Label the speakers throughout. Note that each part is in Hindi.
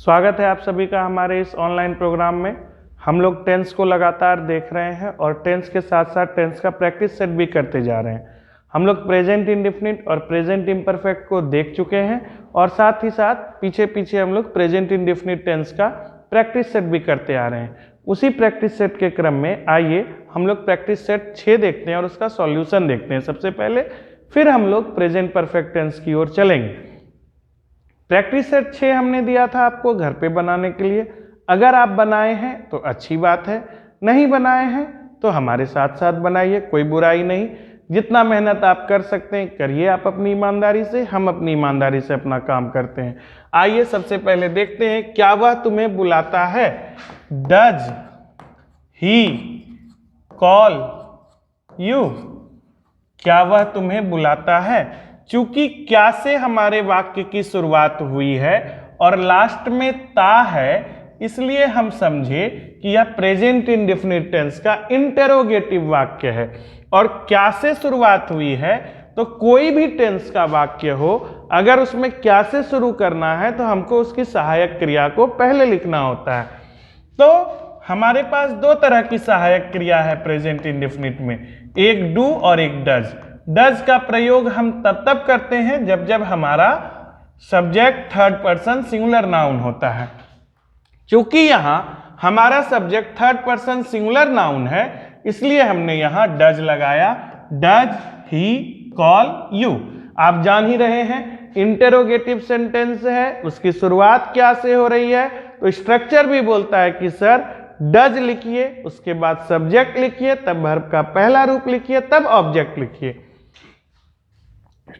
Speaker 1: स्वागत है आप सभी का हमारे इस ऑनलाइन प्रोग्राम में। हम लोग टेंस को लगातार देख रहे हैं और टेंस के साथ साथ टेंस का प्रैक्टिस सेट भी करते जा रहे हैं। हम लोग प्रेजेंट इंडेफिनिट और प्रेजेंट इम्परफेक्ट को देख चुके हैं और साथ ही साथ पीछे पीछे हम लोग प्रेजेंट इंडेफिनिट टेंस का प्रैक्टिस सेट भी करते आ रहे हैं। उसी प्रैक्टिस सेट के क्रम में आइए हम लोग प्रैक्टिस सेट 6 देखते हैं और उसका सॉल्यूशन देखते हैं सबसे पहले, फिर हम लोग प्रेजेंट परफेक्ट टेंस की ओर चलेंगे। प्रैक्टिस सेट 6 हमने दिया था आपको घर पे बनाने के लिए। अगर आप बनाए हैं तो अच्छी बात है, नहीं बनाए हैं तो हमारे साथ साथ बनाइए, कोई बुराई नहीं। जितना मेहनत आप कर सकते हैं करिए आप अपनी ईमानदारी से, हम अपनी ईमानदारी से अपना काम करते हैं। आइए सबसे पहले देखते हैं, क्या वह तुम्हें बुलाता है? Does he call you? क्या वह तुम्हें बुलाता है? चूंकि क्या से हमारे वाक्य की शुरुआत हुई है और लास्ट में ता है, इसलिए हम समझे कि यह प्रेजेंट इंडेफिनिट टेंस का इंटेरोगेटिव वाक्य है। और क्या से शुरुआत हुई है तो कोई भी टेंस का वाक्य हो, अगर उसमें क्या से शुरू करना है तो हमको उसकी सहायक क्रिया को पहले लिखना होता है। तो हमारे पास दो तरह की सहायक क्रिया है प्रेजेंट इंडेफिनिट में, एक डू और एक डज। डज का प्रयोग हम तब तब करते हैं जब हमारा subject third person singular noun होता है। क्योंकि यहां हमारा subject third person singular noun है, इसलिए हमने यहां डज लगाया। Does he call you? आप जान ही रहे हैं इंटेरोगेटिव सेंटेंस है, उसकी शुरुआत क्या से हो रही है, तो स्ट्रक्चर भी बोलता है कि सर डज लिखिए, उसके बाद सब्जेक्ट लिखिए, तब वर्ब का पहला रूप लिखिए, तब ऑब्जेक्ट लिखिए।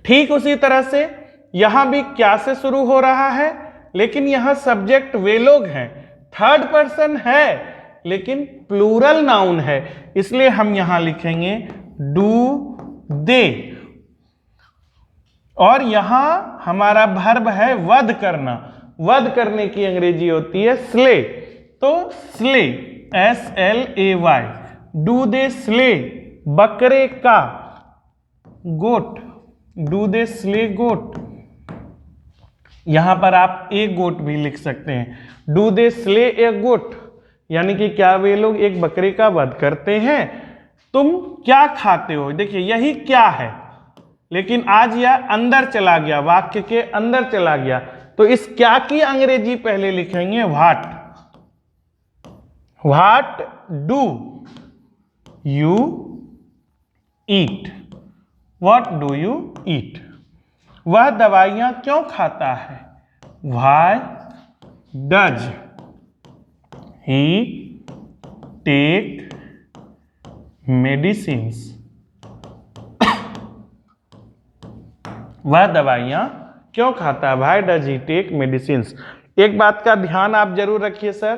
Speaker 1: ठीक उसी तरह से यहां भी क्या से शुरू हो रहा है, लेकिन यहां सब्जेक्ट वे लोग हैं, थर्ड पर्सन है लेकिन प्लूरल नाउन है, इसलिए हम यहां लिखेंगे डू दे। और यहां हमारा वर्ब है वध करना, वध करने की अंग्रेजी होती है स्ले, तो slay SLAY। Do they slay बकरे का, गोट, डू दे स्ले गोट। यहां पर आप ए गोट भी लिख सकते हैं, डू दे स्ले ए गोट, यानी कि क्या वे लोग एक बकरे का वध करते हैं? तुम क्या खाते हो? देखिए यही क्या है, लेकिन आज यह अंदर चला गया, वाक्य के अंदर चला गया, तो इस क्या की अंग्रेजी पहले लिखेंगे what. What do you eat? What do you eat? वह दवाइयां क्यों खाता है? Why does he take medicines? वह दवाइयां क्यों खाता है? Why does he take medicines? एक बात का ध्यान आप जरूर रखिए सर,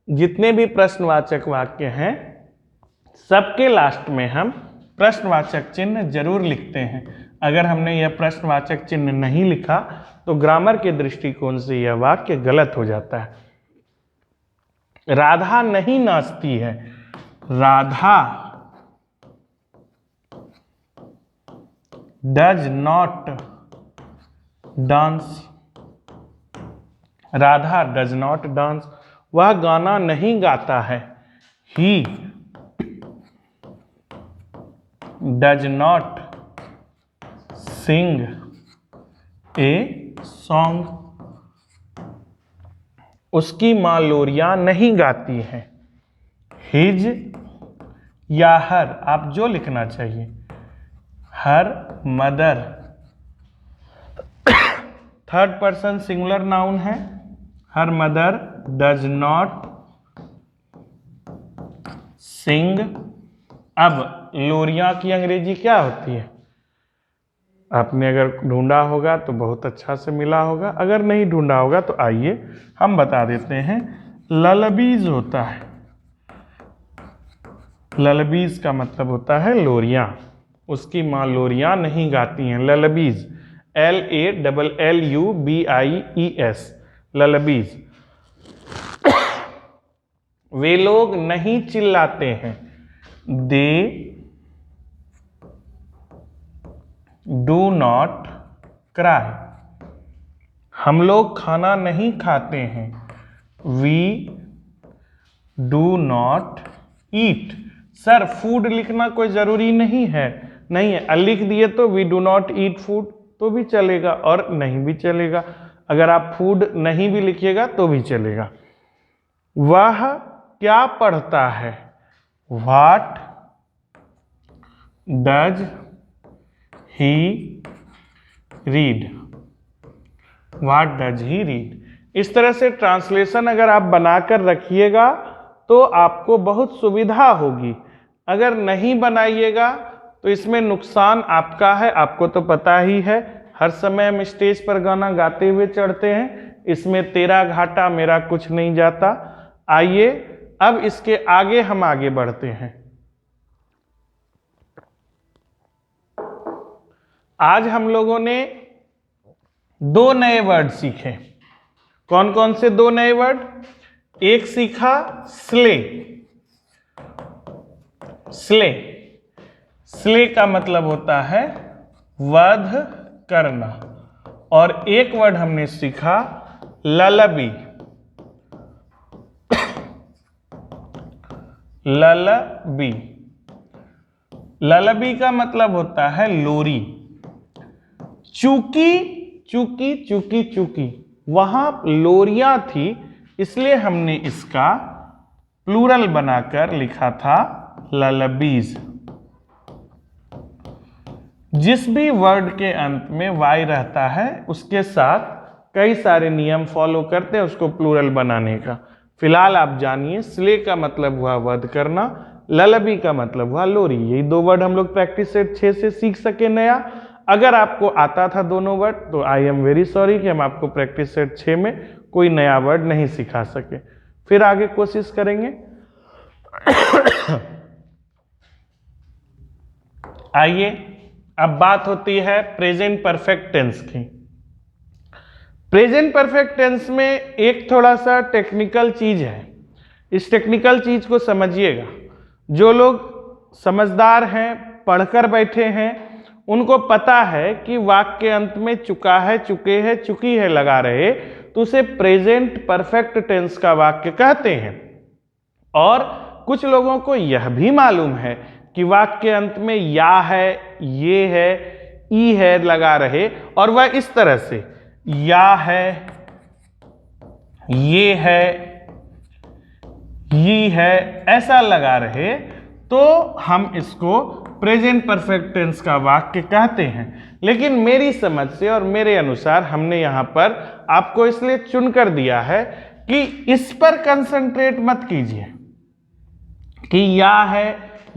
Speaker 1: जितने भी प्रश्नवाचक वाक्य हैं सबके लास्ट में हम प्रश्नवाचक चिन्ह जरूर लिखते हैं। अगर हमने यह प्रश्नवाचक चिन्ह नहीं लिखा तो ग्रामर के दृष्टिकोण से यह वाक्य गलत हो जाता है। राधा नहीं नाचती है, Radha does not dance. Radha does not dance. वह गाना नहीं गाता है, he does not sing a song. उसकी मां लोरियां नहीं गाती है, हिज या हर, आप जो लिखना चाहिए, her mother. Third person singular noun है, हर मदर डज नॉट सिंग। अब लोरियां की अंग्रेजी क्या होती है? आपने अगर ढूंढा होगा तो बहुत अच्छा से मिला होगा, अगर नहीं ढूंढा होगा तो आइए हम बता देते हैं। ललबीज होता है, ललबीज का मतलब होता है लोरियां। उसकी मां लोरियां नहीं गाती हैं, ललबीज LALLUBIES, ललबीज। वे लोग नहीं चिल्लाते हैं, दे डू नॉट क्राई। हम लोग खाना नहीं खाते हैं। We do not eat. Sir food लिखना कोई ज़रूरी नहीं है, नहीं है, लिख दिए तो we do not eat food तो भी चलेगा और नहीं भी चलेगा। अगर आप फूड नहीं भी लिखिएगा तो भी चलेगा। वह क्या पढ़ता है? What does he read? What does he read? इस तरह से ट्रांसलेशन अगर आप बनाकर रखिएगा तो आपको बहुत सुविधा होगी। अगर नहीं बनाइएगा तो इसमें नुकसान आपका है। आपको तो पता ही है, हर समय हम स्टेज पर गाना गाते हुए चढ़ते हैं, इसमें तेरा घाटा मेरा कुछ नहीं जाता। आइए अब इसके आगे हम आगे बढ़ते हैं। आज हम लोगों ने 2 नए वर्ड सीखे। कौन कौन से 2 नए वर्ड? एक सीखा स्ले। स्ले, स्ले का मतलब होता है वध करना। और एक वर्ड हमने सीखा ललबी। ललबी, ललबी का मतलब होता है लोरी। चूकी, चूकी चूकी चूकी, वहां लोरियां थी, इसलिए हमने इसका प्लूरल बनाकर लिखा था ललबीज। जिस भी वर्ड के अंत में वाई रहता है उसके साथ कई सारे नियम फॉलो करते हैं उसको प्लूरल बनाने का। फिलहाल आप जानिए, स्ले का मतलब हुआ वध करना, ललबी का मतलब हुआ लोरी। यही 2 वर्ड हम लोग प्रैक्टिस सेट 6 से सीख सके नया। अगर आपको आता था दोनों वर्ड तो आई एम वेरी सॉरी कि हम आपको प्रैक्टिस सेट 6 में कोई नया वर्ड नहीं सिखा सके। फिर आगे कोशिश करेंगे। आइए अब बात होती है प्रेजेंट परफेक्ट टेंस की। प्रेजेंट परफेक्ट टेंस में एक थोड़ा सा टेक्निकल चीज है, इस टेक्निकल चीज को समझिएगा। जो लोग समझदार हैं, पढ़कर बैठे हैं, उनको पता है कि वाक्य के अंत में चुका है, चुके हैं, चुकी है लगा रहे तो उसे प्रेजेंट परफेक्ट टेंस का वाक्य कहते हैं। और कुछ लोगों को यह भी मालूम है कि वाक्य के अंत में या है, ये है, ई है लगा रहे और वह इस तरह से या है, ये है, ये है ऐसा लगा रहे तो हम इसको प्रेजेंट परफेक्ट टेंस का वाक्य कहते हैं। लेकिन मेरी समझ से और मेरे अनुसार हमने यहां पर आपको इसलिए चुनकर दिया है कि इस पर कंसंट्रेट मत कीजिए कि या है,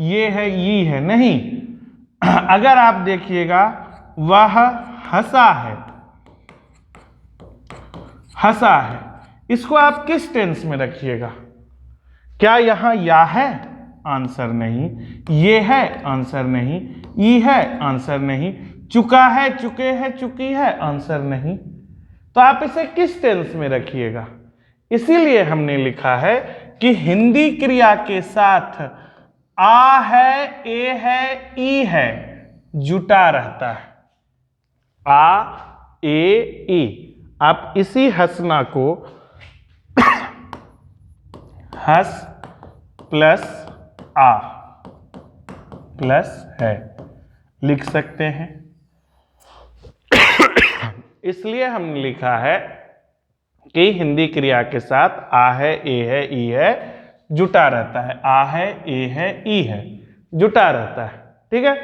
Speaker 1: ये है, ये है, नहीं। अगर आप देखिएगा वह हंसा है, हंसा है, इसको आप किस टेंस में रखिएगा? क्या यहां या है? आंसर नहीं। ये है? आंसर नहीं। ई है? आंसर नहीं। चुका है, चुके हैं, चुकी है? आंसर नहीं। तो आप इसे किस टेंस में रखिएगा? इसीलिए हमने लिखा है कि हिंदी क्रिया के साथ आ है, ए है, ई है जुटा रहता है। आ, ए, ई। आप इसी हंसना को हंस प्लस आ प्लस है लिख सकते हैं। इसलिए हमने लिखा है कि हिंदी क्रिया के साथ आ है, ए है, ई है जुटा रहता है। आ है, ए है, ई है जुटा रहता है। ठीक है,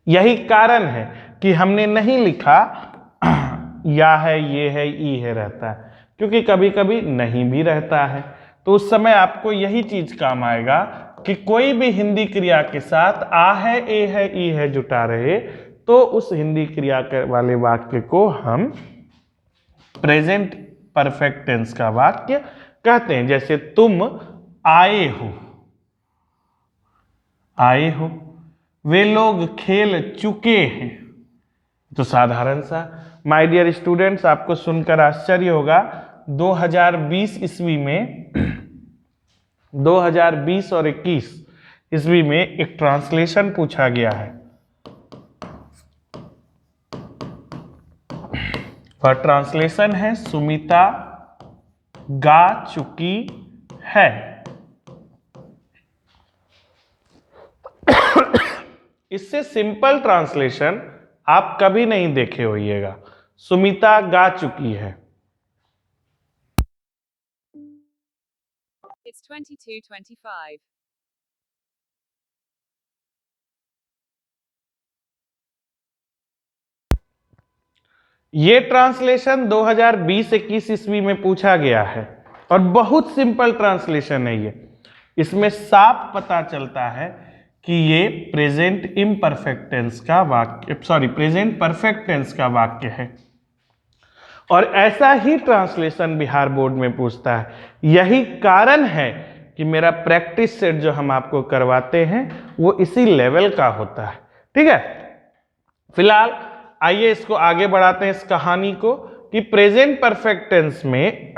Speaker 1: यही कारण है कि हमने नहीं लिखा या है, ये है, ई है रहता है, क्योंकि कभी कभी नहीं भी रहता है। तो उस समय आपको यही चीज काम आएगा कि कोई भी हिंदी क्रिया के साथ आ है, ए है, ई है जुटा रहे तो उस हिंदी क्रिया वाले वाक्य को हम प्रेजेंट परफेक्ट टेंस का वाक्य कहते हैं। जैसे तुम आए हो, आए हो, वे लोग खेल चुके हैं, तो साधारण सा। माय डियर स्टूडेंट्स, आपको सुनकर आश्चर्य होगा 2020 ईस्वी में 2020 और 21 ईस्वी में एक ट्रांसलेशन पूछा गया है। और ट्रांसलेशन है सुमिता गा चुकी है। इससे सिंपल ट्रांसलेशन आप कभी नहीं देखे होइएगा, सुमिता गा चुकी है।
Speaker 2: It's 22:25.
Speaker 1: ये ट्रांसलेशन 2020-21 ईस्वी में पूछा गया है और बहुत सिंपल ट्रांसलेशन है ये। इसमें साफ पता चलता है कि ये प्रेजेंट इम्परफेक्ट टेंस का वाक्य, प्रेजेंट परफेक्ट टेंस का वाक्य है। और ऐसा ही ट्रांसलेशन बिहार बोर्ड में पूछता है। यही कारण है कि मेरा प्रैक्टिस सेट जो हम आपको करवाते हैं वो इसी लेवल का होता है। ठीक है, फिलहाल आइए इसको आगे बढ़ाते हैं, इस कहानी को, कि प्रेजेंट परफेक्ट टेंस में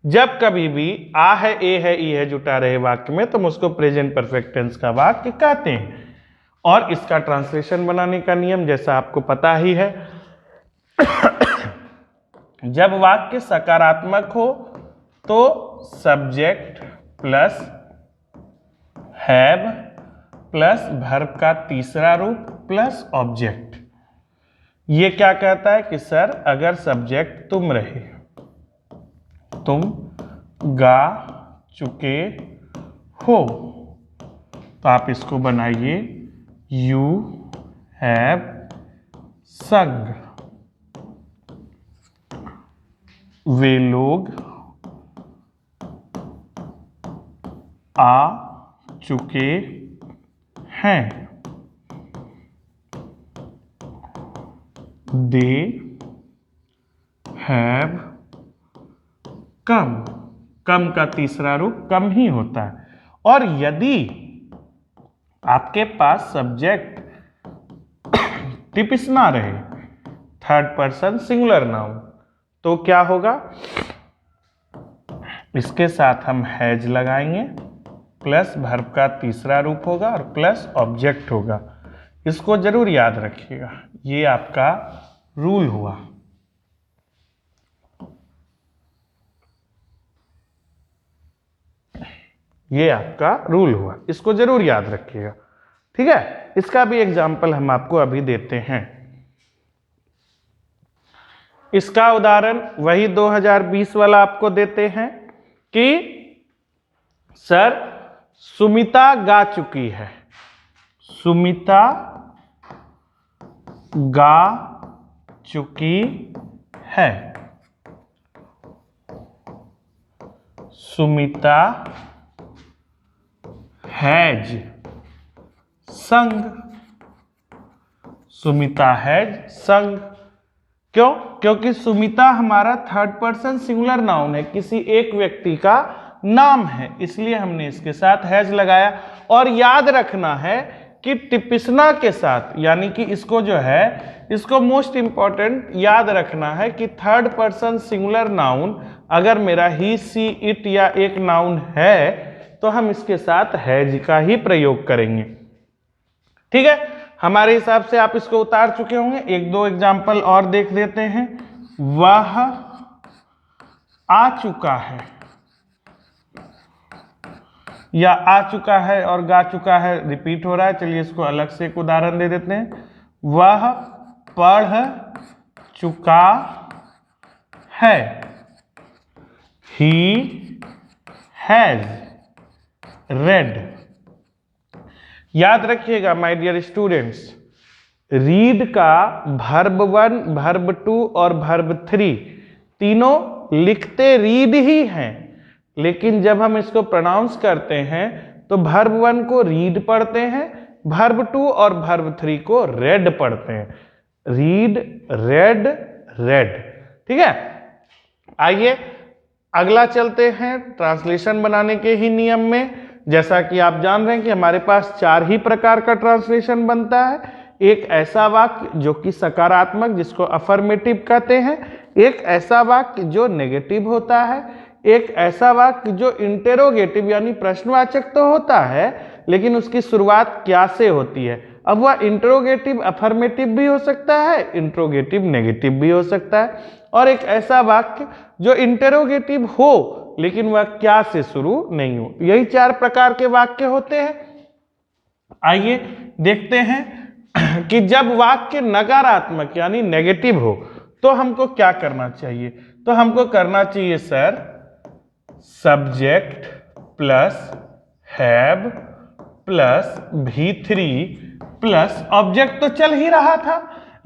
Speaker 1: जब कभी भी आ है, ए है, ई है जुटा रहे वाक्य में, तो हम उसको प्रेजेंट परफेक्ट टेंस का वाक्य कहते हैं। और इसका ट्रांसलेशन बनाने का नियम जैसा आपको पता ही है, जब वाक्य सकारात्मक हो तो subject plus have plus verb का तीसरा रूप प्लस ऑब्जेक्ट। ये क्या कहता है कि सर अगर सब्जेक्ट तुम रहे, तुम गा चुके हो, तो आप इसको बनाइए यू हैव संग। वे लोग आ चुके हैं। They have come. कम का तीसरा रूप कम ही होता है। और यदि आपके पास सब्जेक्ट टिपिस ना रहे, थर्ड पर्सन सिंगुलर नाउन, तो क्या होगा, इसके साथ हम हैज लगाएंगे, प्लस वर्ब का तीसरा रूप होगा और प्लस ऑब्जेक्ट होगा। इसको जरूर याद रखिएगा, ये आपका रूल हुआ। ये आपका रूल हुआ, इसको जरूर याद रखिएगा। ठीक है, इसका भी एग्जाम्पल हम आपको अभी देते हैं। इसका उदाहरण वही 2020 वाला आपको देते हैं कि सर सुमिता गा चुकी है। सुमिता गा चुकी है। सुमिता हैज संग। सुमिता हैज संग। क्यों? क्योंकि सुमिता हमारा थर्ड पर्सन सिंगुलर नाउन है, किसी एक व्यक्ति का नाम है, इसलिए हमने इसके साथ हैज लगाया। और याद रखना है कि टिपिसना के साथ, यानी कि इसको जो है, इसको मोस्ट इंपॉर्टेंट याद रखना है कि थर्ड पर्सन सिंगुलर नाउन अगर मेरा ही, सी, इट या एक नाउन है तो हम इसके साथ हैज का ही प्रयोग करेंगे। ठीक है, हमारे हिसाब से आप इसको उतार चुके होंगे। एक दो एग्जाम्पल और देख देते हैं। वह आ चुका है, या आ चुका है और गा चुका है रिपीट हो रहा है, चलिए इसको अलग से एक उदाहरण दे देते हैं। वह पढ़ चुका है। He has red. याद रखिएगा माय डियर स्टूडेंट्स, रीड का वर्ब 1, वर्ब 2 और वर्ब 3 तीनों लिखते रीड ही हैं, लेकिन जब हम इसको प्रोनाउंस करते हैं तो वर्ब 1 को रीड पढ़ते हैं, वर्ब 2 और वर्ब 3 को रेड पढ़ते हैं। Read, red, red. ठीक है, आइए अगला चलते हैं ट्रांसलेशन बनाने के ही नियम में। जैसा कि आप जान रहे हैं कि हमारे पास 4 ही प्रकार का ट्रांसलेशन बनता है। एक ऐसा वाक्य जो कि सकारात्मक, जिसको अफर्मेटिव कहते हैं, एक ऐसा वाक्य जो नेगेटिव होता है, एक ऐसा वाक्य जो इंटेरोगेटिव यानी प्रश्नवाचक तो होता है लेकिन उसकी शुरुआत क्या से होती है, अब वह इंट्रोगेटिव अफर्मेटिव भी हो सकता है, इंट्रोगेटिव नेगेटिव भी हो सकता है, और एक ऐसा वाक्य जो इंटरोगेटिव हो लेकिन वह क्या से शुरू नहीं हो। यही 4 प्रकार के वाक्य होते हैं। आइए देखते हैं कि जब वाक्य नकारात्मक यानी नेगेटिव हो तो हमको क्या करना चाहिए। तो हमको करना चाहिए sir subject plus have plus V3 plus object तो चल ही रहा था,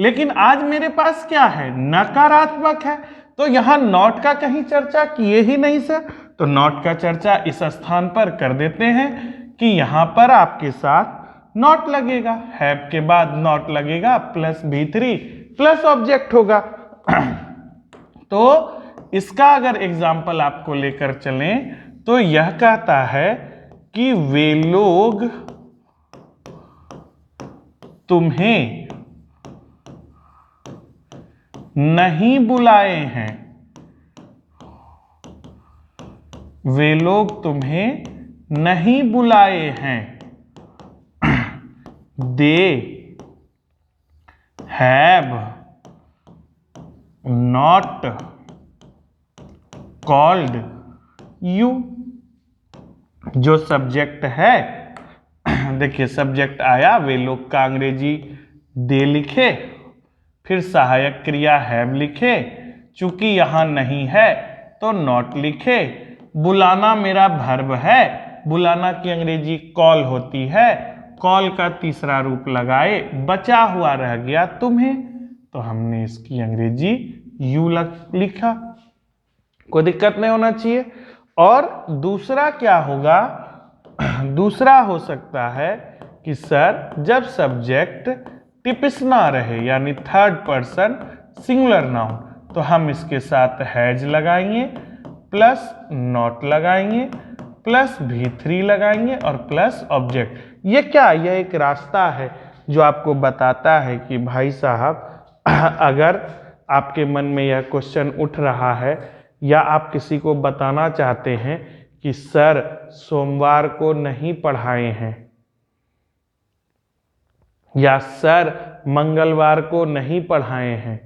Speaker 1: लेकिन आज मेरे पास क्या है, नकारात्मक है, तो यहां नॉट का कहीं चर्चा किए ही नहीं सर। तो नॉट का चर्चा इस स्थान पर कर देते हैं कि यहां पर आपके साथ नॉट लगेगा, हैव के बाद नॉट लगेगा प्लस V3 प्लस ऑब्जेक्ट होगा। तो इसका अगर एग्जाम्पल आपको लेकर चलें तो यह कहता है कि वे लोग तुम्हें नहीं बुलाए हैं, वे लोग तुम्हें नहीं बुलाए हैं। दे हैव नॉट कॉल्ड यू। जो सब्जेक्ट है, देखिए सब्जेक्ट आया, वे लोग का अंग्रेजी दे लिखे, फिर सहायक क्रिया हैव लिखे, चूंकि यहां नहीं है तो नॉट लिखे। बुलाना मेरा वर्ब है, बुलाना की अंग्रेजी कॉल होती है, कॉल का तीसरा रूप लगाए, बचा हुआ रह गया तुम्हें, तो हमने इसकी अंग्रेजी यू लिखा, कोई दिक्कत नहीं होना चाहिए। और दूसरा क्या होगा, दूसरा हो सकता है कि सर जब सब्जेक्ट टिपिस ना रहे यानी थर्ड पर्सन सिंगुलर नाउन, तो हम इसके साथ हैज लगाएंगे प्लस नॉट लगाएंगे प्लस V3 लगाएंगे और प्लस ऑब्जेक्ट। ये क्या, यह एक रास्ता है जो आपको बताता है कि भाई साहब अगर आपके मन में यह क्वेश्चन उठ रहा है या आप किसी को बताना चाहते हैं कि सर सोमवार को नहीं पढ़ाए हैं या सर मंगलवार को नहीं पढ़ाए हैं,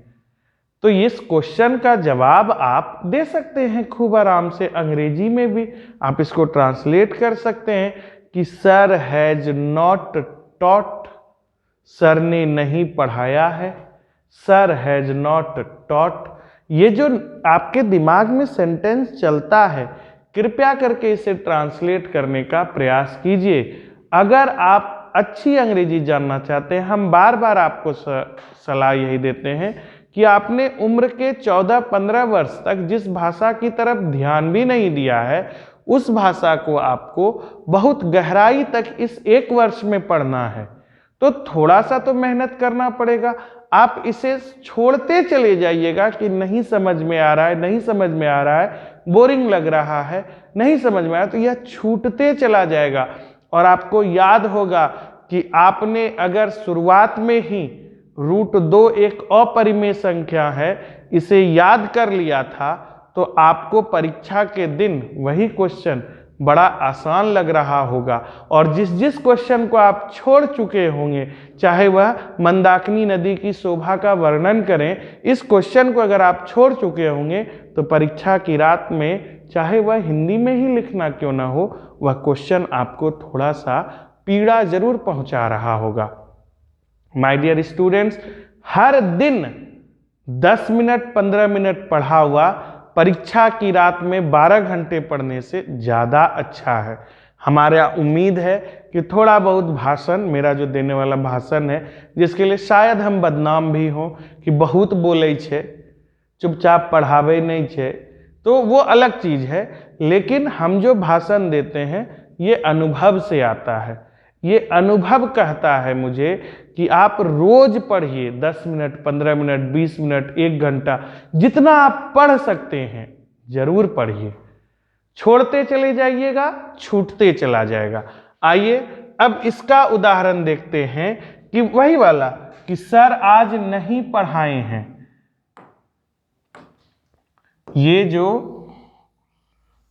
Speaker 1: तो इस क्वेश्चन का जवाब आप दे सकते हैं खूब आराम से, अंग्रेजी में भी आप इसको ट्रांसलेट कर सकते हैं कि sir has not taught, sir ने नहीं पढ़ाया है, सर हैज नॉट टॉट। ये जो आपके दिमाग में सेंटेंस चलता है, कृपया करके इसे ट्रांसलेट करने का प्रयास कीजिए। अगर आप अच्छी अंग्रेजी जानना चाहते हैं, हम बार बार आपको सलाह यही देते हैं कि आपने उम्र के 14-15 वर्ष तक जिस भाषा की तरफ ध्यान भी नहीं दिया है, उस भाषा को आपको बहुत गहराई तक इस 1 वर्ष में पढ़ना है, तो थोड़ा सा तो मेहनत करना पड़ेगा। आप इसे छोड़ते चले जाइएगा कि नहीं समझ में आ रहा है, नहीं समझ में आ रहा है, बोरिंग लग रहा है, नहीं समझ में आया, तो यह छूटते चला जाएगा। और आपको याद होगा कि आपने अगर शुरुआत में ही √2 एक अपरिमेय संख्या है, इसे याद कर लिया था, तो आपको परीक्षा के दिन वही क्वेश्चन बड़ा आसान लग रहा होगा। और जिस क्वेश्चन को आप छोड़ चुके होंगे, चाहे वह मंदाकिनी नदी की शोभा का वर्णन करें, इस क्वेश्चन को अगर आप छोड़ चुके होंगे तो परीक्षा की रात में, चाहे वह हिंदी में ही लिखना क्यों ना हो, वह क्वेश्चन आपको थोड़ा सा पीड़ा जरूर पहुंचा रहा होगा। माय डियर स्टूडेंट्स, हर दिन 10 मिनट 15 मिनट पढ़ा हुआ परीक्षा की रात में 12 घंटे पढ़ने से ज़्यादा अच्छा है। हमारा उम्मीद है कि थोड़ा बहुत भाषण, मेरा जो देने वाला भाषण है, जिसके लिए शायद हम बदनाम भी हों कि बहुत बोले छे, चुपचाप पढ़ावे नहीं छे, तो वो अलग चीज़ है, लेकिन हम जो भाषण देते हैं ये अनुभव से आता है। ये अनुभव कहता है मुझे कि आप रोज पढ़िए, 10 मिनट 15 मिनट 20 मिनट 1 घंटा, जितना आप पढ़ सकते हैं जरूर पढ़िए। छोड़ते चले जाइएगा, छूटते चला जाएगा। आइए अब इसका उदाहरण देखते हैं कि वही वाला कि सर आज नहीं पढ़ाए हैं, ये जो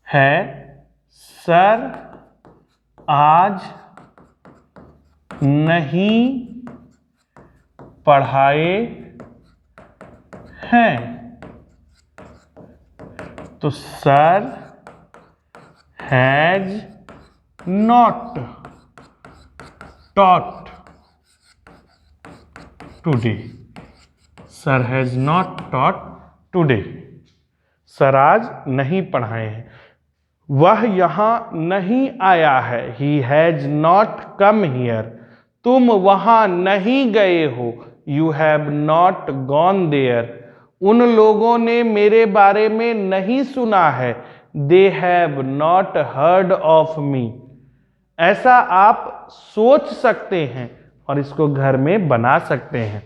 Speaker 1: है सर आज नहीं पढ़ाए हैं। तो sir has not taught today. Sir has not taught today. Sir आज नहीं पढ़ाए हैं। वह यहां नहीं आया है। He has not come here. तुम वहां नहीं गए हो। You have not gone there. उन लोगों ने मेरे बारे में नहीं सुना है। They have not heard of me. ऐसा आप सोच सकते हैं और इसको घर में बना सकते हैं।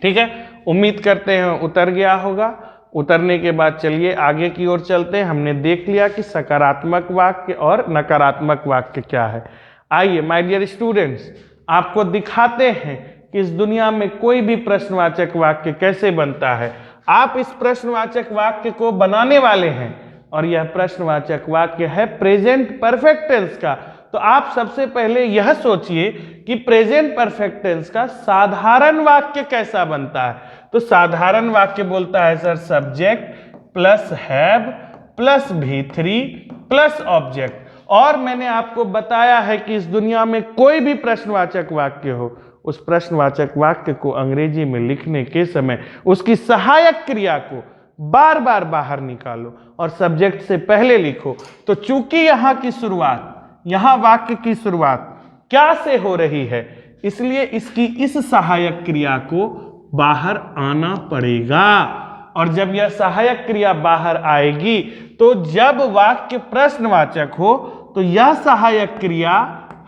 Speaker 1: ठीक है, उम्मीद करते हैं उतर गया होगा। उतरने के बाद चलिए आगे की ओर चलते हैं। हमने देख लिया कि सकारात्मक वाक्य और नकारात्मक वाक्य क्या है। आइए माय डियर स्टूडेंट्स, आपको दिखाते हैं कि इस दुनिया में कोई भी प्रश्नवाचक वाक्य कैसे बनता है। आप इस प्रश्नवाचक वाक्य को बनाने वाले हैं और यह प्रश्नवाचक वाक्य है प्रेजेंट परफेक्ट टेंस का। तो आप सबसे पहले यह सोचिए कि प्रेजेंट परफेक्ट टेंस का साधारण वाक्य कैसा बनता है। तो साधारण वाक्य बोलता है sir subject plus have plus V3 plus object. और मैंने आपको बताया है कि इस दुनिया में कोई भी प्रश्नवाचक वाक्य हो, उस प्रश्नवाचक वाक्य को अंग्रेजी में लिखने के समय उसकी सहायक क्रिया को बार बार बाहर निकालो और सब्जेक्ट से पहले लिखो। तो चूंकि यहाँ की शुरुआत, यहाँ वाक्य की शुरुआत क्या से हो रही है, इसलिए इसकी इस सहायक क्रिया को बाहर आना पड़ेगा। और जब यह सहायक क्रिया बाहर आएगी तो जब वाक्य प्रश्नवाचक हो तो यह सहायक क्रिया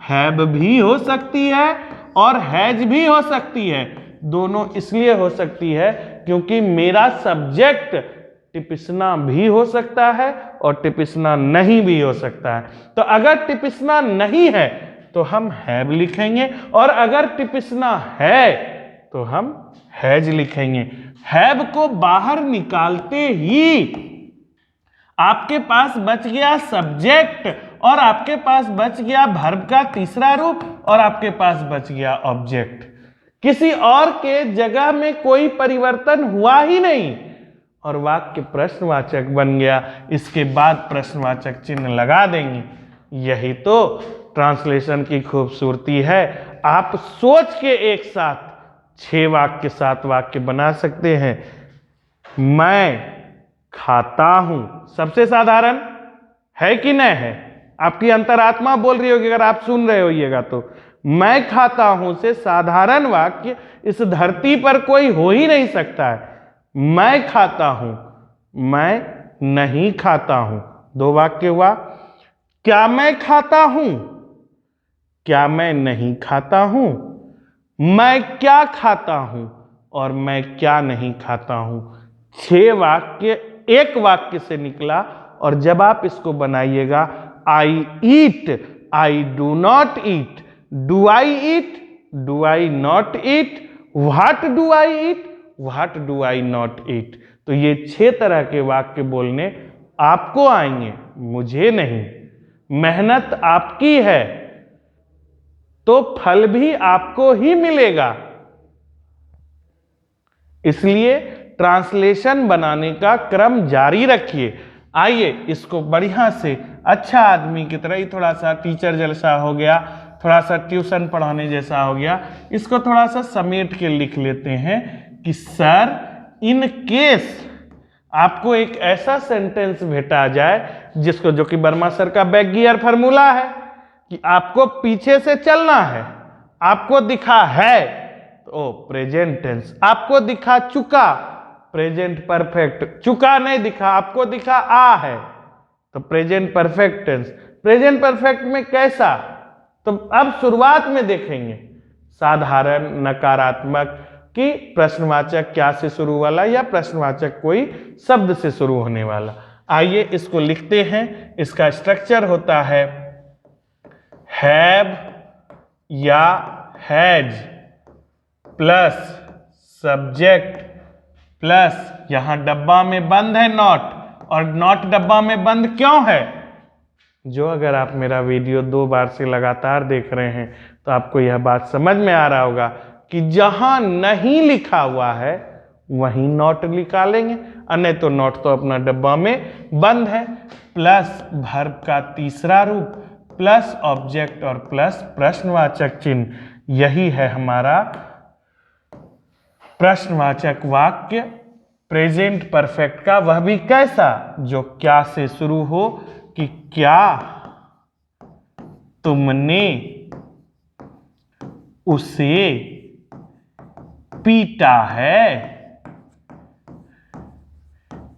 Speaker 1: हैव भी हो सकती है और हैज भी हो सकती है। दोनों इसलिए हो सकती है क्योंकि मेरा सब्जेक्ट टिपिसना भी हो सकता है और टिपिसना नहीं भी हो सकता है। तो अगर टिपिसना नहीं है तो हम हैव लिखेंगे और अगर टिपिसना है तो हम हैज लिखेंगे। हैव को बाहर निकालते ही आपके पास बच गया सब्जेक्ट और आपके पास बच गया वर्ब का तीसरा रूप और आपके पास बच गया ऑब्जेक्ट। किसी और के जगह में कोई परिवर्तन हुआ ही नहीं और वाक्य प्रश्नवाचक बन गया। इसके बाद प्रश्नवाचक चिन्ह लगा देंगे। यही तो ट्रांसलेशन की खूबसूरती है। आप सोच के एक साथ 6 वाक्य 7 वाक्य बना सकते हैं। मैं खाता हूं, सबसे साधारण है कि नहीं है? आपकी अंतरात्मा बोल रही होगी अगर आप सुन रहे होइएगा तो। मैं खाता हूं से साधारण वाक्य इस धरती पर कोई हो ही नहीं सकता है। मैं खाता हूं, मैं नहीं खाता हूं, 2 वाक्य हुआ। क्या मैं खाता हूं, क्या मैं नहीं खाता हूं, मैं क्या खाता हूं और मैं क्या नहीं खाता हूं। 6 वाक्य एक वाक्य से निकला। और जब आप इसको बनाइएगा, I eat, I do not eat, do I eat, do I not eat, what do I eat, what do I not eat. तो ये 6 तरह के वाक्य बोलने आपको आएंगे, मुझे नहीं। मेहनत आपकी है तो फल भी आपको ही मिलेगा। इसलिए ट्रांसलेशन बनाने का क्रम जारी रखिए। आइए इसको बढ़िया से अच्छा आदमी की तरह, ही थोड़ा सा टीचर जैसा हो गया, थोड़ा सा ट्यूशन पढ़ाने जैसा हो गया, इसको थोड़ा सा समेट के लिख लेते हैं कि सर इन केस आपको एक ऐसा सेंटेंस भेटा जाए जिसको, जो कि वर्मा सर का बैक गियर फार्मूला है कि आपको पीछे से चलना है। आपको दिखा है तो प्रेजेंट टेंस, आपको दिखा चुका प्रेजेंट परफेक्ट, चुका नहीं दिखा, आपको दिखा आ है तो present perfect tense. Present perfect में कैसा, तो अब शुरुआत में देखेंगे साधारण, नकारात्मक कि प्रश्नवाचक क्या से शुरू वाला या प्रश्नवाचक कोई शब्द से शुरू होने वाला। आइए इसको लिखते हैं। इसका स्ट्रक्चर होता है हैव या हैज प्लस सब्जेक्ट प्लस, यहां डब्बा में बंद है नॉट, और नॉट डब्बा में बंद क्यों है? जो अगर आप मेरा वीडियो 2 बार से लगातार देख रहे हैं तो आपको यह बात समझ में आ रहा होगा कि जहां नहीं लिखा हुआ है वहीं नॉट निकालेंगे, अन्य तो नॉट तो अपना डब्बा में बंद है। प्लस वर्ब का तीसरा रूप प्लस ऑब्जेक्ट और प्लस प्रश्नवाचक चिन्ह, यही है हमारा प्रश्नवाचक वाक्य प्रेजेंट परफेक्ट का। वह भी कैसा, जो क्या से शुरू हो, कि क्या तुमने उसे पीटा है,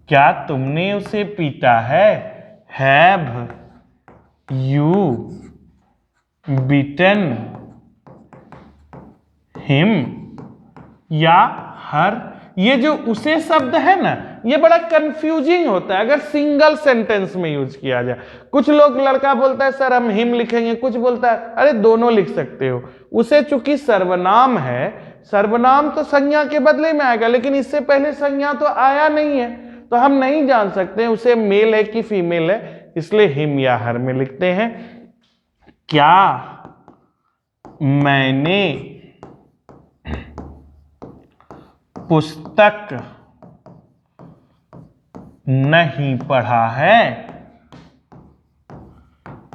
Speaker 1: क्या तुमने उसे पीटा है। हैव यू बीटन हिम या हर। ये जो उसे शब्द है ना, ये बड़ा कंफ्यूजिंग होता है अगर सिंगल सेंटेंस में यूज किया जाए। कुछ लोग, लड़का बोलता है सर हम हिम लिखेंगे, कुछ बोलता है अरे दोनों लिख सकते हो। उसे चूंकि सर्वनाम है, सर्वनाम तो संज्ञा के बदले में आएगा, लेकिन इससे पहले संज्ञा तो आया नहीं है, तो हम नहीं जान सकते उसे मेल है कि फीमेल है, इसलिए हिम या हर में लिखते हैं। क्या मैंने पुस्तक नहीं पढ़ा है,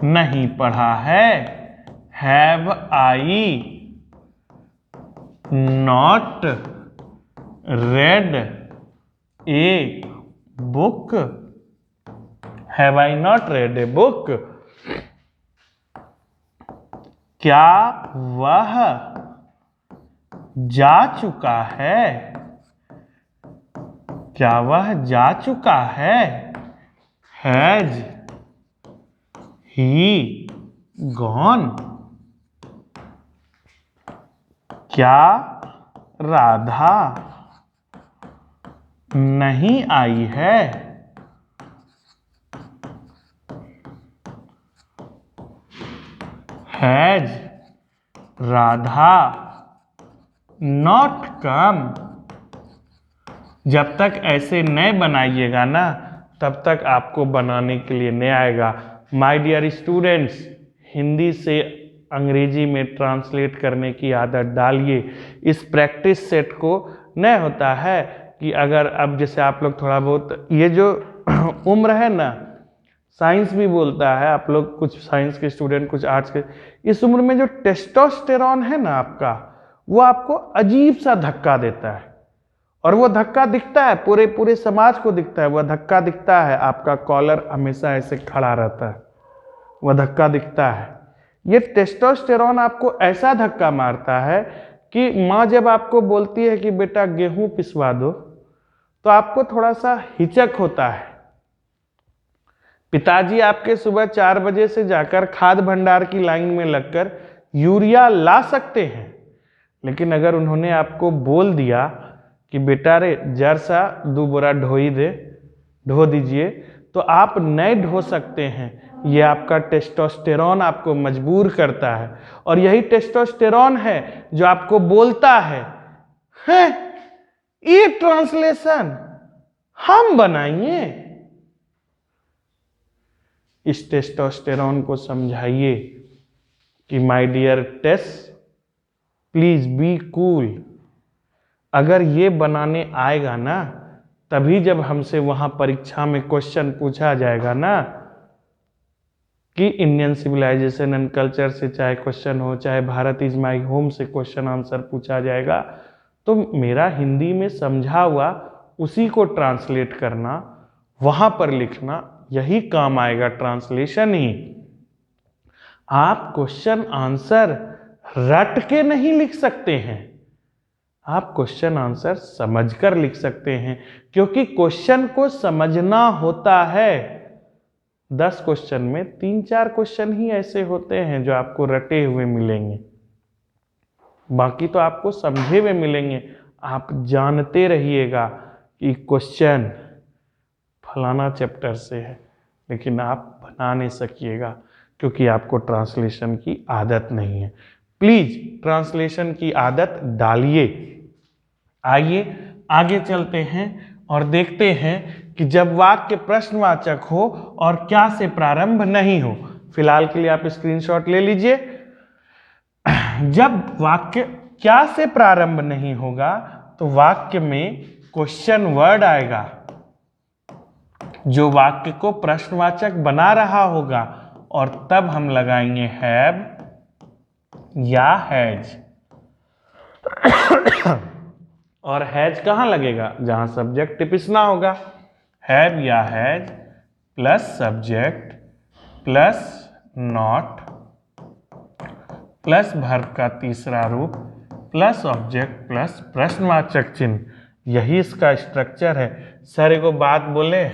Speaker 1: नहीं पढ़ा है। Have I not red a book, have I not red a book. क्या वह जा चुका है, क्या वह जा चुका है। हैज ही गॉन, क्या राधा नहीं आई है। Has Radha not come. जब तक ऐसे नए बनाइएगा ना, तब तक आपको बनाने के लिए नहीं आएगा। माय डियर स्टूडेंट्स, हिंदी से अंग्रेजी में ट्रांसलेट करने की आदत डालिए। इस प्रैक्टिस सेट को नहीं होता है कि अगर अब जैसे आप लोग थोड़ा बहुत, ये जो उम्र है ना, साइंस भी बोलता है, आप लोग कुछ साइंस के स्टूडेंट कुछ आर्ट्स के, इस उम्र में जो टेस्टोस्टेरॉन है ना आपका, वो आपको अजीब सा धक्का देता है, और वो धक्का दिखता है पूरे पूरे समाज को दिखता है। वह धक्का दिखता है, आपका कॉलर हमेशा ऐसे खड़ा रहता है, वह धक्का दिखता है। ये टेस्टोस्टेरॉन आपको ऐसा धक्का मारता है कि माँ जब आपको बोलती है कि बेटा गेहूं पिसवा दो, तो आपको थोड़ा सा हिचक होता है। पिताजी आपके सुबह 4 बजे से जाकर खाद भंडार की लाइन में लगकर यूरिया ला सकते हैं, लेकिन अगर उन्होंने आपको बोल दिया कि बेटा रे जर सा 2 बोरा ढो दीजिए, तो आप नहीं ढो सकते हैं। ये आपका टेस्टोस्टेरॉन आपको मजबूर करता है, और यही टेस्टोस्टेरॉन है जो आपको बोलता है ये ट्रांसलेशन हम बनाएंगे। इस टेस्टोस्टेरॉन को समझाइए कि my dear tes, please be cool. अगर ये बनाने आएगा ना, तभी जब हमसे वहां परीक्षा में क्वेश्चन पूछा जाएगा ना कि इंडियन सिविलाइजेशन एंड कल्चर से चाहे क्वेश्चन हो, चाहे भारत इज माय होम से क्वेश्चन आंसर पूछा जाएगा, तो मेरा हिंदी में समझा हुआ उसी को ट्रांसलेट करना, वहां पर लिखना, यही काम आएगा, ट्रांसलेशन ही। आप क्वेश्चन आंसर रट के नहीं लिख सकते हैं, आप क्वेश्चन आंसर समझकर लिख सकते हैं, क्योंकि क्वेश्चन को समझना होता है। 10 क्वेश्चन में 3-4 क्वेश्चन ही ऐसे होते हैं जो आपको रटे हुए मिलेंगे, बाकी तो आपको समझे हुए मिलेंगे। आप जानते रहिएगा कि क्वेश्चन फलाना चैप्टर से है, लेकिन आप बना नहीं सकिएगा क्योंकि आपको ट्रांसलेशन की आदत नहीं है। प्लीज ट्रांसलेशन की आदत डालिए। आइए आगे चलते हैं और देखते हैं कि जब वाक्य प्रश्नवाचक हो और क्या से प्रारंभ नहीं हो। फिलहाल के लिए आप स्क्रीनशॉट ले लीजिए। जब वाक्य क्या से प्रारंभ नहीं होगा तो वाक्य में क्वेश्चन वर्ड आएगा जो वाक्य को प्रश्नवाचक बना रहा होगा, और तब हम लगाएंगे हैव या हैज। और हैज कहां लगेगा? जहां सब्जेक्ट टिपिसना होगा। हैव या has plus subject plus not plus verb का तीसरा रूप प्लस ऑब्जेक्ट प्लस प्रश्नवाचक चिन्ह। यही इसका स्ट्रक्चर है। सर एगो बात बोले,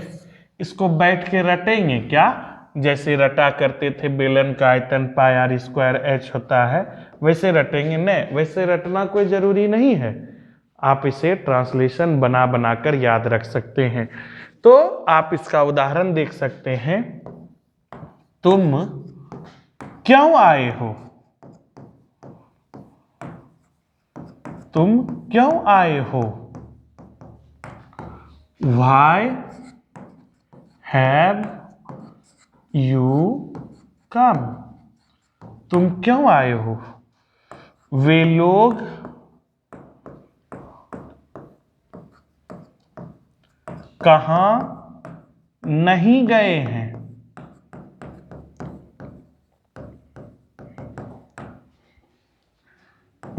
Speaker 1: इसको बैठ के रटेंगे क्या? जैसे रटा करते थे बेलन का आयतन पाई आर स्क्वायर एच होता है, वैसे रटेंगे? नहीं, वैसे रटना कोई जरूरी नहीं है। आप इसे ट्रांसलेशन बना बनाकर याद रख सकते हैं। तो आप इसका उदाहरण देख सकते हैं। तुम क्यों आए हो? तुम क्यों आए हो? Why have you come? तुम क्यों आए हो? वे लोग कहां नहीं गए हैं?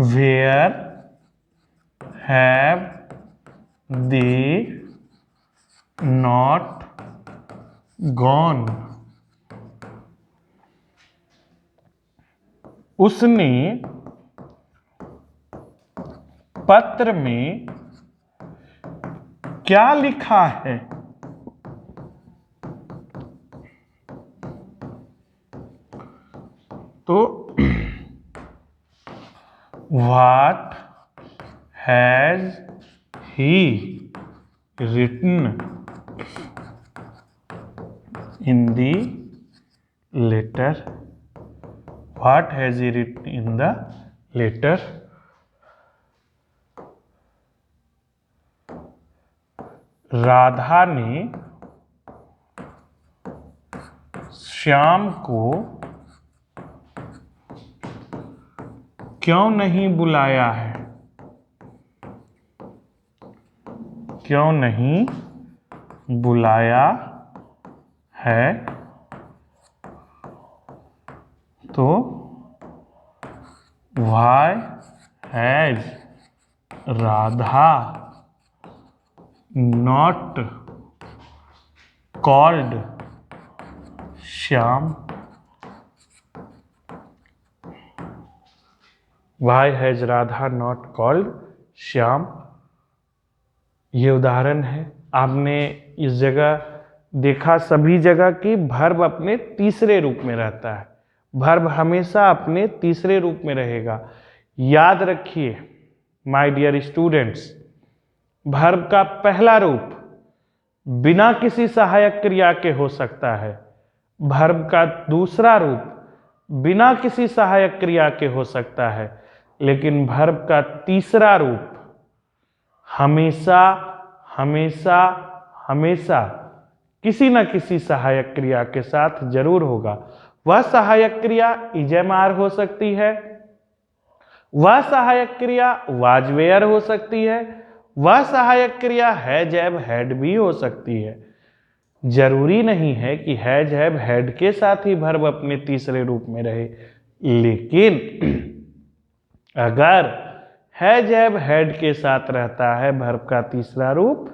Speaker 1: Where have they not gone? उसने पत्र में क्या लिखा है? तो What has he written in the letter? What has he written in the letter? Radha ने श्याम को क्यों नहीं बुलाया है? क्यों नहीं बुलाया है? तो Why has Radha not called Shyam? Why has Radha not called Shyam? ये उदाहरण है। आपने इस जगह देखा सभी जगह कि वर्ब अपने तीसरे रूप में रहता है। वर्ब हमेशा अपने तीसरे रूप में रहेगा। याद रखिए माय डियर स्टूडेंट्स, वर्ब का पहला रूप बिना किसी सहायक क्रिया के हो सकता है। वर्ब का दूसरा रूप बिना किसी सहायक क्रिया के हो सकता है, लेकिन वर्ब का तीसरा रूप हमेशा हमेशा हमेशा किसी न किसी सहायक क्रिया के साथ जरूर होगा। वह सहायक क्रिया इज एम आर हो सकती है, वह सहायक क्रिया वाज वेयर हो सकती है, वह सहायक क्रिया हैज हैव हैड भी हो सकती है। जरूरी नहीं है कि हैज हैव हैड के साथ ही वर्ब अपने तीसरे रूप में रहे, लेकिन अगर हैज हैव हैड के साथ रहता है वर्ब का तीसरा रूप,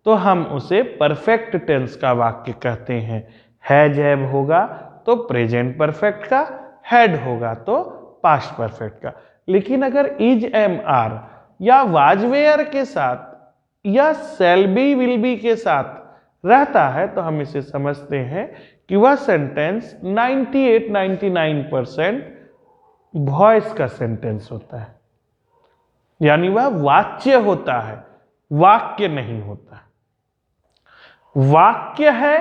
Speaker 1: तो हम उसे परफेक्ट टेंस का वाक्य कहते हैं। हैज हैव होगा तो प्रेजेंट परफेक्ट का, हैड होगा तो पास्ट परफेक्ट का। लेकिन अगर इज एम आर या वाज वेयर के साथ या शैल बी विल बी के साथ रहता है तो हम इसे समझते हैं कि वह सेंटेंस 98-99% वॉइस का सेंटेंस होता है, यानी वह वाच्य होता है, वाक्य नहीं होता। वाक्य है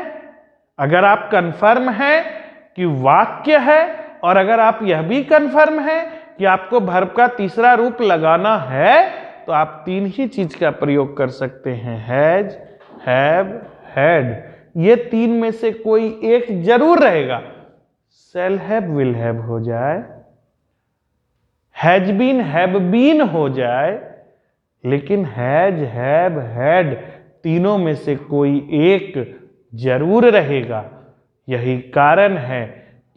Speaker 1: अगर आप कंफर्म हैं कि वाक्य है, और अगर आप यह भी कंफर्म है कि आपको वर्ब का तीसरा रूप लगाना है, तो आप तीन ही चीज का प्रयोग कर सकते हैं, हैज, हैव, हैड, ये तीन में से कोई एक जरूर रहेगा। शैल हैव विल हैव हो जाए, हैज बीन हैव बीन हो जाए, लेकिन हैज हैव हैड तीनों में से कोई एक जरूर रहेगा। यही कारण है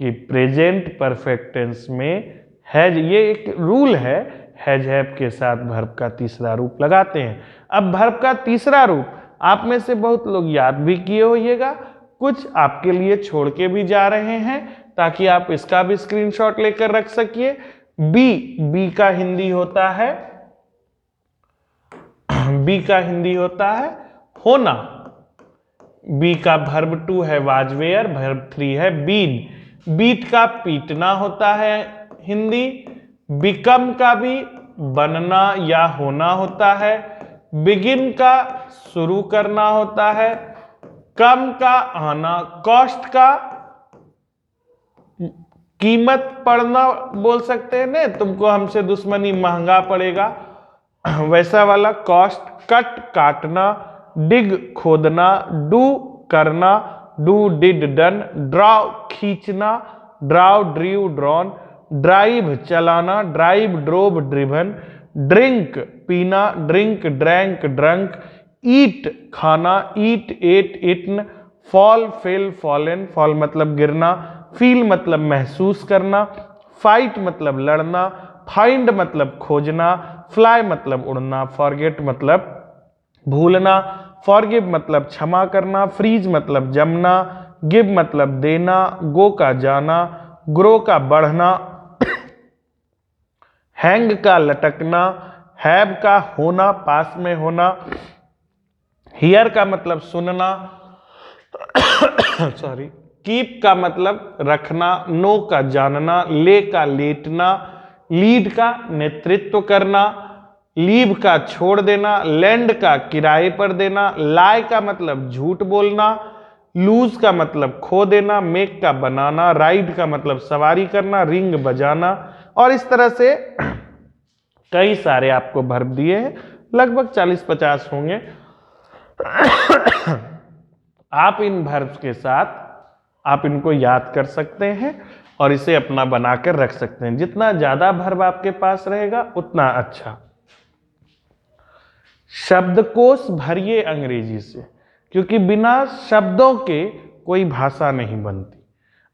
Speaker 1: कि प्रेजेंट परफेक्ट टेंस में हैज, ये एक रूल है, हैज हैव के साथ वर्ब का तीसरा रूप लगाते हैं। अब वर्ब का तीसरा रूप आप में से बहुत लोग याद भी किए होइएगा, कुछ आपके लिए छोड़ के भी जा रहे हैं ताकि आप इसका भी स्क्रीनशॉट लेकर रख सकिए। बी का हिंदी होता है, बी का हिंदी होता है होना। बी का वर्ब 2 है वाज वेयर, वर्ब 3 है बीन। बीट का पीटना होता है हिंदी। बिकम का भी बनना या होना होता है। बिगिन का शुरू करना होता है। कम का आना। कॉस्ट का कीमत पड़ना बोल सकते हैं ना, तुमको हमसे दुश्मनी महंगा पड़ेगा, वैसा वाला कॉस्ट। कट काटना। डिग खोदना। डू करना। Do did done. ड्रॉ खींचना। Draw drew drawn. ड्राइव चलाना। Drive drove driven. ड्रिंक पीना। Drink drank drunk. ईट खाना। Eat ate eaten. Fall fell fallen, fall मतलब गिरना। फील मतलब महसूस करना। फाइट मतलब लड़ना। फाइंड मतलब खोजना। फ्लाई मतलब उड़ना। फॉरगेट मतलब भूलना। फॉरगिव मतलब क्षमा करना। फ्रीज मतलब जमना। गिव मतलब देना। गो का जाना। ग्रो का बढ़ना। हैंग का लटकना। हैव का होना, पास में होना। हियर का मतलब सुनना। सॉरी। कीप का मतलब रखना। नो का जानना। ले का लेटना। लीड का नेतृत्व करना। लीव का छोड़ देना। लैंड का किराए पर देना। लाई का मतलब झूठ बोलना। लूज का मतलब खो देना। मेक का बनाना। राइड का मतलब सवारी करना। रिंग बजाना। और इस तरह से कई सारे आपको वर्ब दिए हैं, लगभग 40-50 होंगे। आप इन वर्ब्स के साथ आप इनको याद कर सकते हैं और इसे अपना बनाकर रख सकते हैं। जितना ज्यादा वर्ब आपके पास रहेगा उतना अच्छा। शब्दकोश भरिए अंग्रेजी से, क्योंकि बिना शब्दों के कोई भाषा नहीं बनती।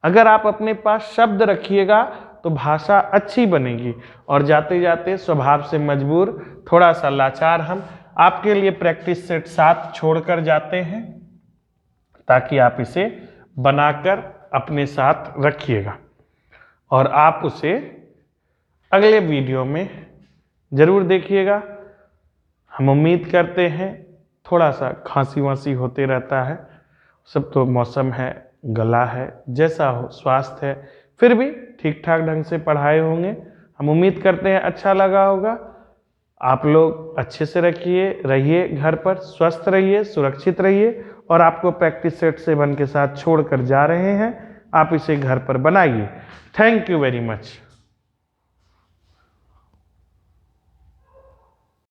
Speaker 1: अगर आप अपने पास शब्द रखिएगा तो भाषा अच्छी बनेगी। और जाते जाते स्वभाव से मजबूर, थोड़ा सा लाचार हम आपके लिए प्रैक्टिस सेट 7 छोड़कर जाते हैं ताकि आप इसे बनाकर अपने साथ रखिएगा और आप उसे अगले वीडियो में जरूर देखिएगा। हम उम्मीद करते हैं, थोड़ा सा खांसी वांसी होते रहता है, सब तो मौसम है, गला है, जैसा हो, स्वास्थ्य है, फिर भी ठीक ठाक ढंग से पढ़ाए होंगे। हम उम्मीद करते हैं अच्छा लगा होगा। आप लोग अच्छे से रहिए घर पर, स्वस्थ रहिए, सुरक्षित रहिए। और आपको प्रैक्टिस सेट 7 के साथ छोड़कर जा रहे हैं, आप इसे घर पर बनाइए। Thank you very much.